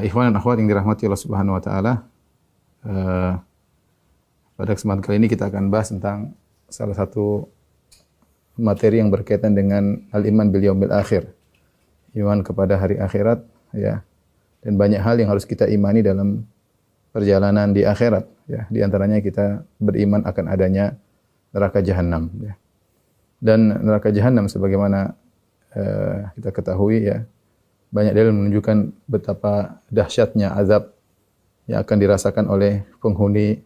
Ikhwan dan akhwat yang dirahmati Allah Subhanahu wa taala. Pada kesempatan kali ini kita akan bahas tentang salah satu materi yang berkaitan dengan al-iman bil yaumil akhir. Iman kepada hari akhirat, ya. Dan banyak hal yang harus kita imani dalam perjalanan di akhirat, ya. Di antaranya kita beriman akan adanya neraka jahanam, ya. Dan neraka jahanam sebagaimana kita ketahui, ya, banyak dalil menunjukkan betapa dahsyatnya azab yang akan dirasakan oleh penghuni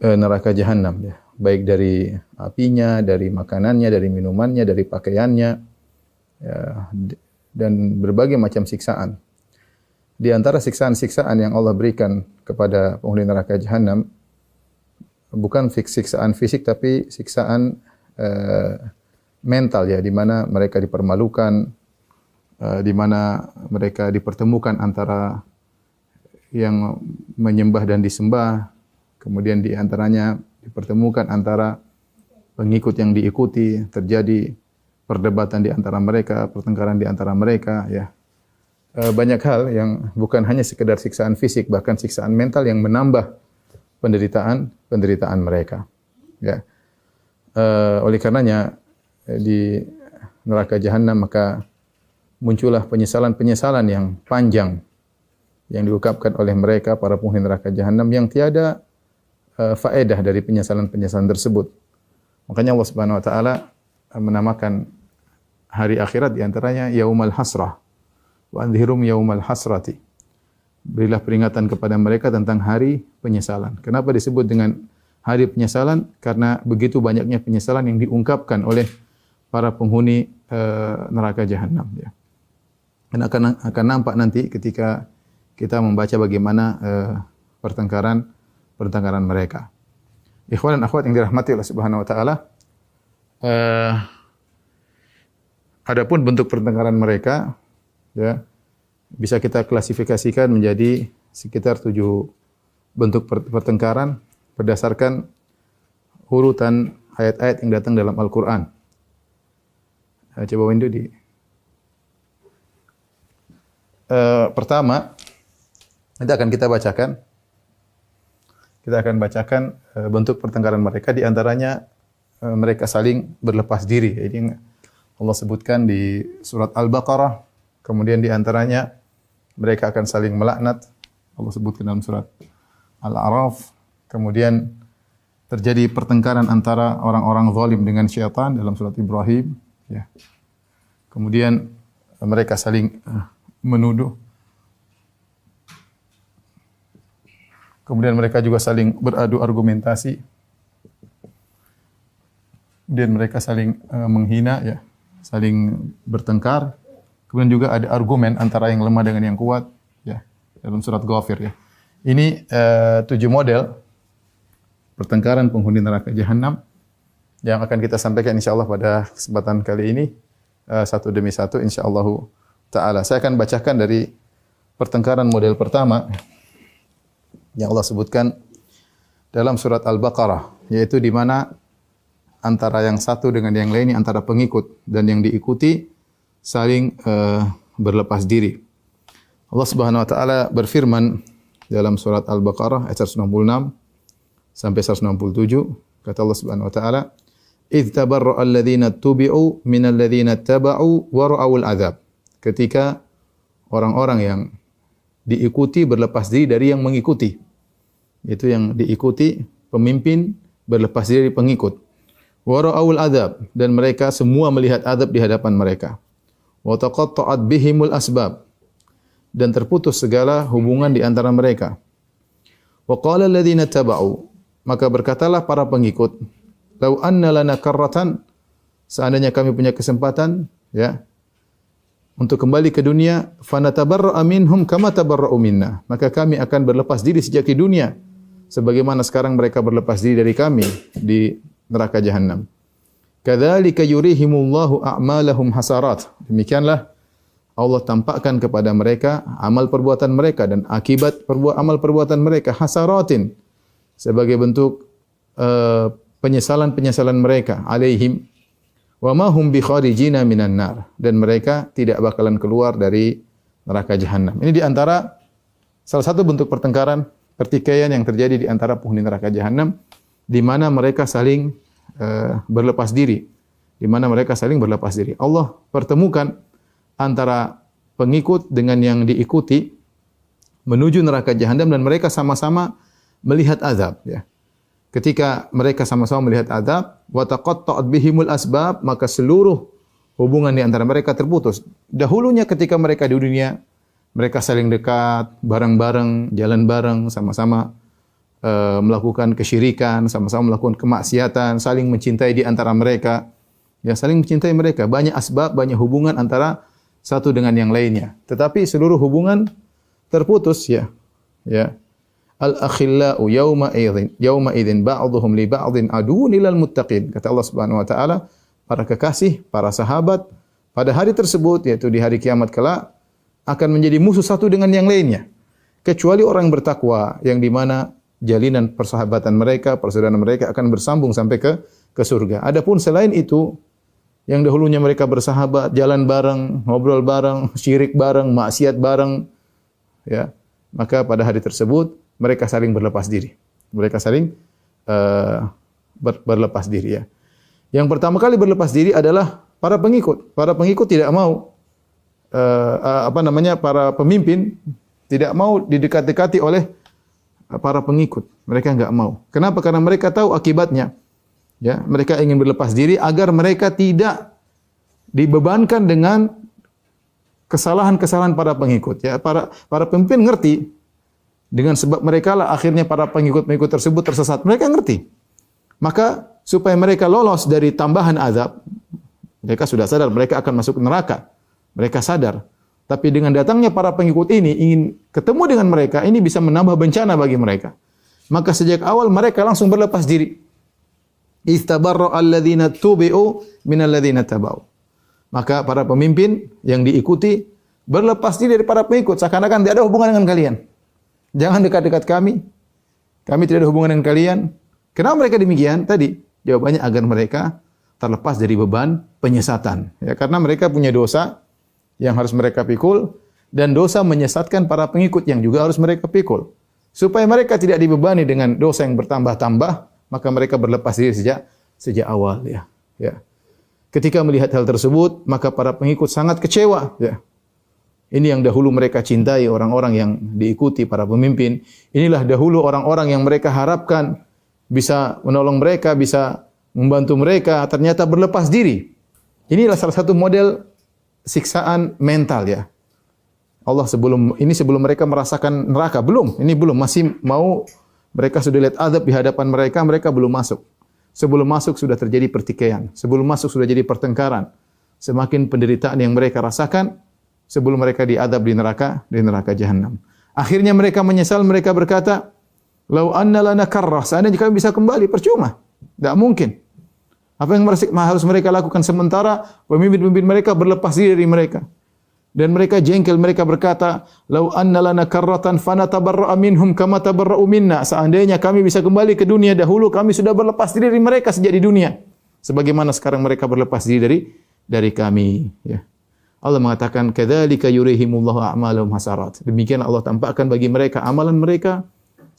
neraka jahanam, ya. Baik dari apinya, dari makanannya, dari minumannya, dari pakaiannya, ya, dan berbagai macam siksaan. Di antara siksaan-siksaan yang Allah berikan kepada penghuni neraka jahanam bukan siksaan fisik tapi siksaan mental, ya, di mana mereka dipermalukan, di mana mereka dipertemukan antara yang menyembah dan disembah, kemudian di antaranya dipertemukan antara pengikut yang diikuti, terjadi perdebatan di antara mereka, pertengkaran di antara mereka, ya. Banyak hal yang bukan hanya sekedar siksaan fisik, bahkan siksaan mental yang menambah penderitaan mereka, ya. Oleh karenanya di neraka jahanam maka muncullah penyesalan-penyesalan yang panjang yang diungkapkan oleh mereka para penghuni neraka jahanam yang tiada faedah dari penyesalan-penyesalan tersebut. Makanya Allah Subhanahu wa taala menamakan hari akhirat di antaranya yaumal hasrah wa anzirum yaumal hasrati. Berilah peringatan kepada mereka tentang hari penyesalan. Kenapa disebut dengan hari penyesalan? Karena begitu banyaknya penyesalan yang diungkapkan oleh para penghuni neraka jahanam, ya. Dan akan nampak nanti ketika kita membaca bagaimana pertengkaran mereka. Ikhwan dan akhwat yang dirahmati Allah Subhanahu wa taala, adapun bentuk pertengkaran mereka, ya, bisa kita klasifikasikan menjadi sekitar 7 bentuk pertengkaran berdasarkan urutan ayat-ayat yang datang dalam Al-Qur'an. Coba window di pertama nanti akan kita bacakan. Kita akan bacakan bentuk pertengkaran mereka, di antaranya mereka saling berlepas diri. Jadi Allah sebutkan di surat Al-Baqarah, kemudian di antaranya mereka akan saling melaknat. Allah sebutkan dalam surat Al-A'raf. Kemudian terjadi pertengkaran antara orang-orang zalim dengan syaitan dalam surat Ibrahim, ya. Kemudian mereka saling menuduh. Kemudian mereka juga saling beradu argumentasi. Kemudian mereka saling menghina, ya, saling bertengkar. Kemudian juga ada argumen antara yang lemah dengan yang kuat, ya, dalam surat Ghafir, ya. Ini 7 model pertengkaran penghuni neraka jahanam yang akan kita sampaikan insyaallah pada kesempatan kali ini, satu demi satu insyaallah taala. Saya akan bacakan dari pertengkaran model pertama yang Allah sebutkan dalam surat Al-Baqarah, yaitu di mana antara yang satu dengan yang lain, antara pengikut dan yang diikuti saling berlepas diri. Allah Subhanahu wa taala berfirman dalam surat Al-Baqarah ayat 166 sampai 167, kata Allah Subhanahu wa taala, "Idz tabarra'a alladziina tubi'u minal ladziina taba'u wa ra'awul 'adzab." Ketika orang-orang yang diikuti berlepas diri dari yang mengikuti. Itu yang diikuti, pemimpin berlepas diri dari pengikut. Wa ra'awul 'adzab, dan mereka semua melihat azab di hadapan mereka. Wa taqatta'at bihimul asbab, dan terputus segala hubungan di antara mereka. Wa qala alladziina taba'u, maka berkatalah para pengikut, "Lau anna lana karratan," seandainya kami punya kesempatan, ya, untuk kembali ke dunia, fanatabarra'a minhum kama tabarra'u minna, maka kami akan berlepas diri sejak di dunia sebagaimana sekarang mereka berlepas diri dari kami di neraka jahanam. Kadzalika yurihimullahu a'malahum hasarat. Demikianlah Allah tampakkan kepada mereka amal perbuatan mereka dan akibat amal perbuatan mereka hasaratin, sebagai bentuk penyesalan-penyesalan mereka alaihim wa ma hum bi kharijina minan nar, dan mereka tidak bakalan keluar dari neraka jahanam. Ini di antara Salah satu bentuk pertengkaran, pertikaian yang terjadi di antara penghuni neraka jahanam, di mana mereka saling berlepas diri, di mana mereka saling berlepas diri. Allah pertemukan antara pengikut dengan yang diikuti menuju neraka jahanam dan mereka sama-sama melihat azab. Ya. Ketika mereka sama-sama melihat azab, wa taqatta'at bihimul asbab, maka seluruh hubungan di antara mereka terputus. Dahulunya ketika mereka di dunia, mereka saling dekat, bareng-bareng, jalan bareng, sama-sama melakukan kesyirikan, sama-sama melakukan kemaksiatan, saling mencintai di antara mereka. Ya, saling mencintai mereka. Banyak asbab, banyak hubungan antara satu dengan yang lainnya. Tetapi seluruh hubungan terputus, ya. Ya. Al-akhillau yawma idzin ba'dhum li ba'dhin aduwwun ilal muttaqin. Kata Allah Subhanahu wa taala, para kekasih, para sahabat pada hari tersebut, yaitu di hari kiamat kelak, akan menjadi musuh satu dengan yang lainnya. Kecuali orang yang bertakwa, yang di mana jalinan persahabatan mereka, persaudaraan mereka akan bersambung sampai ke surga. Adapun selain itu, yang dahulunya mereka bersahabat, jalan bareng, ngobrol bareng, syirik bareng, maksiat bareng, ya, maka pada hari tersebut mereka saling berlepas diri. Mereka saling berlepas diri, ya. Yang pertama kali berlepas diri adalah para pengikut. Para pengikut tidak mau para pemimpin tidak mau didekat-dekati oleh para pengikut. Mereka enggak mau. Kenapa? Karena mereka tahu akibatnya. Ya, mereka ingin berlepas diri agar mereka tidak dibebankan dengan kesalahan-kesalahan para pengikut. Ya, para pemimpin ngerti dengan sebab mereka lah akhirnya para pengikut-pengikut tersebut tersesat. Mereka ngerti. Maka supaya mereka lolos dari tambahan azab, mereka sudah sadar mereka akan masuk neraka. Mereka sadar. Tapi dengan datangnya para pengikut ini ingin ketemu dengan mereka, ini bisa menambah bencana bagi mereka. Maka sejak awal mereka langsung berlepas diri. Istabarra alladzina tubi'u minal ladzina tabau. Maka para pemimpin yang diikuti berlepas diri dari para pengikut, seakan-akan tidak ada hubungan dengan kalian. Jangan dekat-dekat kami. Kami tidak ada hubungan dengan kalian. Kenapa mereka demikian? Tadi jawabannya agar mereka terlepas dari beban penyesatan. Ya, karena mereka punya dosa yang harus mereka pikul dan dosa menyesatkan para pengikut yang juga harus mereka pikul. Supaya mereka tidak dibebani dengan dosa yang bertambah-tambah, maka mereka berlepas diri sejak awal, ya. Ya. Ketika melihat hal tersebut, maka para pengikut sangat kecewa, ya. Ini yang dahulu mereka cintai, orang-orang yang diikuti para pemimpin. Inilah dahulu orang-orang yang mereka harapkan bisa menolong mereka, bisa membantu mereka, ternyata berlepas diri. Inilah salah satu model siksaan mental, ya. Allah sebelum mereka merasakan neraka, masih mau, mereka sudah lihat azab di hadapan mereka, mereka belum masuk. Sebelum masuk sudah terjadi pertikaian, sebelum masuk sudah jadi pertengkaran. Semakin penderitaan yang mereka rasakan sebelum mereka diadab di neraka jahanam. Akhirnya mereka menyesal, mereka berkata, "Lau anna lana karrah," seandainya kami bisa kembali, percuma. Tidak mungkin. Apa yang harus mereka lakukan sementara pemimpin-pemimpin mereka berlepas diri dari mereka. Dan mereka jengkel, mereka berkata, "Lau anna lana karratan fanatabarra'a minhum kama tabarra'u minna." Seandainya kami bisa kembali ke dunia dahulu, kami sudah berlepas diri dari mereka sejak di dunia. Sebagaimana sekarang mereka berlepas diri dari kami, ya. Allah mengatakan, "Kadzalika yurihimullahu a'malahum hasarat." Demikian Allah tampakkan bagi mereka amalan mereka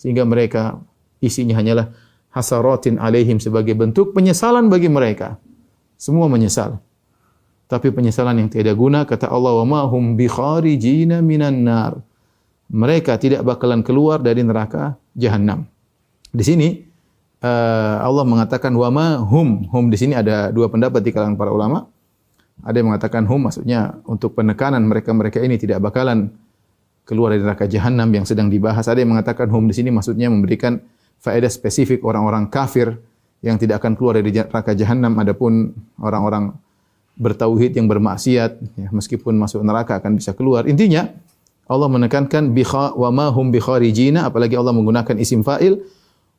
sehingga mereka isinya hanyalah hasaratin alaihim, sebagai bentuk penyesalan bagi mereka. Semua menyesal. Tapi penyesalan yang tidak guna, kata Allah, "Wa ma hum bi kharijina minan nar." Mereka tidak bakalan keluar dari neraka jahanam. Di sini Allah mengatakan wa ma hum. Hum di sini ada dua pendapat di kalangan para ulama. Ada yang mengatakan hum maksudnya untuk penekanan mereka-mereka ini tidak bakalan keluar dari neraka jahanam yang sedang dibahas. Ada yang mengatakan hum di sini maksudnya memberikan faedah spesifik orang-orang kafir yang tidak akan keluar dari neraka jahanam. Adapun orang-orang bertauhid yang bermaksiat, ya, meskipun masuk neraka akan bisa keluar. Intinya Allah menekankan wa ma hum bi kharijina, apalagi Allah menggunakan isim fa'il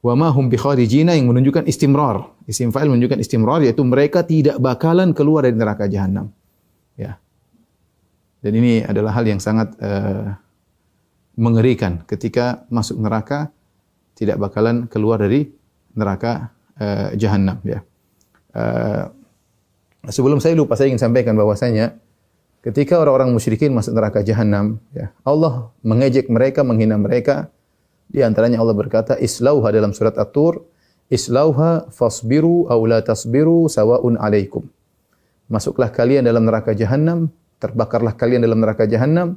wa ma hum bi kharijina yang menunjukkan istimrar. Isim fa'il menunjukkan istimrar, yaitu mereka tidak bakalan keluar dari neraka jahanam. Ya. Dan ini adalah hal yang sangat mengerikan ketika masuk neraka tidak bakalan keluar dari neraka jahanam, ya. Sebelum saya lupa, saya ingin sampaikan bahwasanya Ketika orang-orang musyrikin masuk neraka jahanam, ya, Allah mengejek mereka, menghina mereka. Di antaranya Allah berkata, "Islauha" dalam surat At-Tur, "Islauha fasbiru aw la tasbiru sawaun 'alaikum." Masuklah kalian dalam neraka jahanam, terbakarlah kalian dalam neraka jahanam,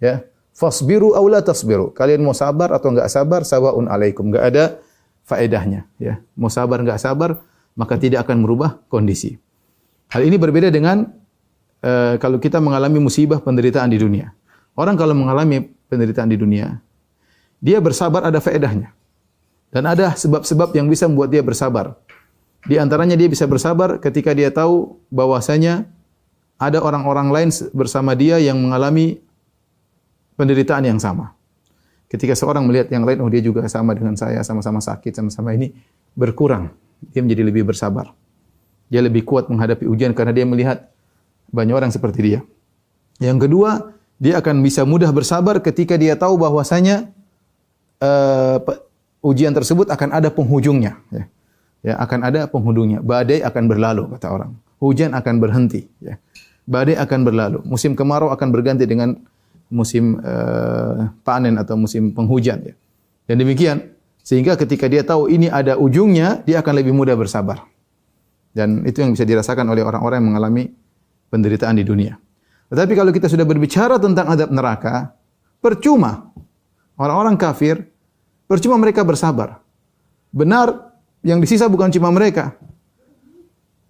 ya. Fasbiru aw la tasbiru. Kalian mau sabar atau enggak sabar, sawaun 'alaikum. Enggak ada faedahnya, ya. Mau sabar enggak sabar, maka tidak akan merubah kondisi. Hal ini berbeda dengan kalau kita mengalami musibah penderitaan di dunia. Orang kalau mengalami penderitaan di dunia, dia bersabar ada faedahnya. Dan ada sebab-sebab yang bisa membuat dia bersabar. Di antaranya dia bisa bersabar ketika dia tahu bahwasanya ada orang-orang lain bersama dia yang mengalami penderitaan yang sama. Ketika seorang melihat yang lain, oh dia juga sama dengan saya, sama-sama sakit, sama-sama ini, berkurang. Dia menjadi lebih bersabar. Dia lebih kuat menghadapi ujian karena dia melihat banyak orang seperti dia. Yang kedua, dia akan bisa mudah bersabar ketika dia tahu bahwasanya ujian tersebut akan ada penghujungnya. Ya, akan ada penghujungnya. Badai akan berlalu, kata orang. Hujan akan berhenti. Ya. Badai akan berlalu. Musim kemarau akan berganti dengan musim panen atau musim penghujan. Ya. Dan demikian, sehingga ketika dia tahu ini ada ujungnya, dia akan lebih mudah bersabar. Dan itu yang bisa dirasakan oleh orang-orang yang mengalami penderitaan di dunia. Tetapi kalau kita sudah berbicara tentang azab neraka, percuma. Orang-orang kafir, percuma mereka bersabar. Benar, yang disisa bukan cuma mereka.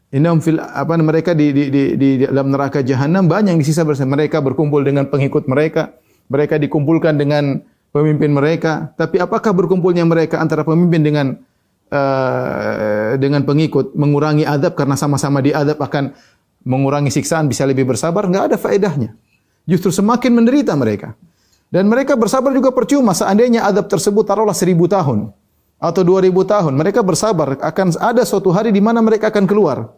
Innahum fil mereka di dalam neraka jahanam banyak yang disisa bersama mereka, berkumpul dengan pengikut mereka, mereka dikumpulkan dengan pemimpin mereka. Tapi apakah berkumpulnya mereka antara pemimpin dengan pengikut mengurangi azab karena sama-sama diazab akan mengurangi siksaan, bisa lebih bersabar? Enggak ada faedahnya. Justru semakin menderita mereka. Dan mereka bersabar juga percuma. Seandainya azab tersebut taruhlah 1000 tahun atau 2000 tahun, mereka bersabar, akan ada suatu hari di mana mereka akan keluar.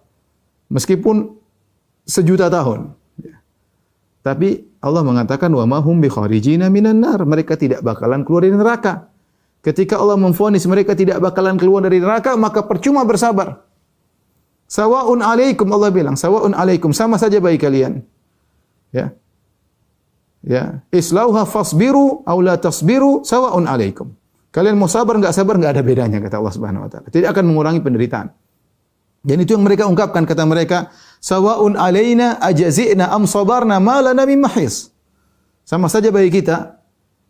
Meskipun 1.000.000 tahun. Tapi Allah mengatakan wa ma hum bi kharijina minan nar. Mereka tidak bakalan keluar dari neraka. Ketika Allah memvonis mereka tidak bakalan keluar dari neraka, maka percuma bersabar. Sawa'un 'alaikum, Allah bilang, sawa'un 'alaikum, sama saja bagi kalian. Ya. Ya, islauha fasbiru aw la tasbiru sawa'un 'alaikum. Kalian mau sabar enggak ada bedanya, kata Allah Subhanahu wa taala. Tidak akan mengurangi penderitaan. Dan itu yang mereka ungkapkan, kata mereka, sawa'un 'alaina ajazina am sabarna ma lana min mahis. Sama saja bagi kita.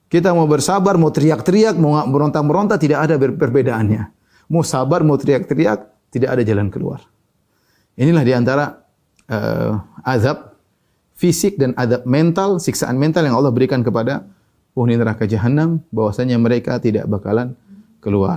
Kita mau bersabar, mau teriak-teriak, mau berontak-berontak, tidak ada perbedaannya. Mau sabar, mau teriak-teriak, tidak ada jalan keluar. Inilah di antara azab fisik dan azab mental, siksaan mental yang Allah berikan kepada penghuni neraka jahanam, bahwasanya mereka tidak bakalan keluar.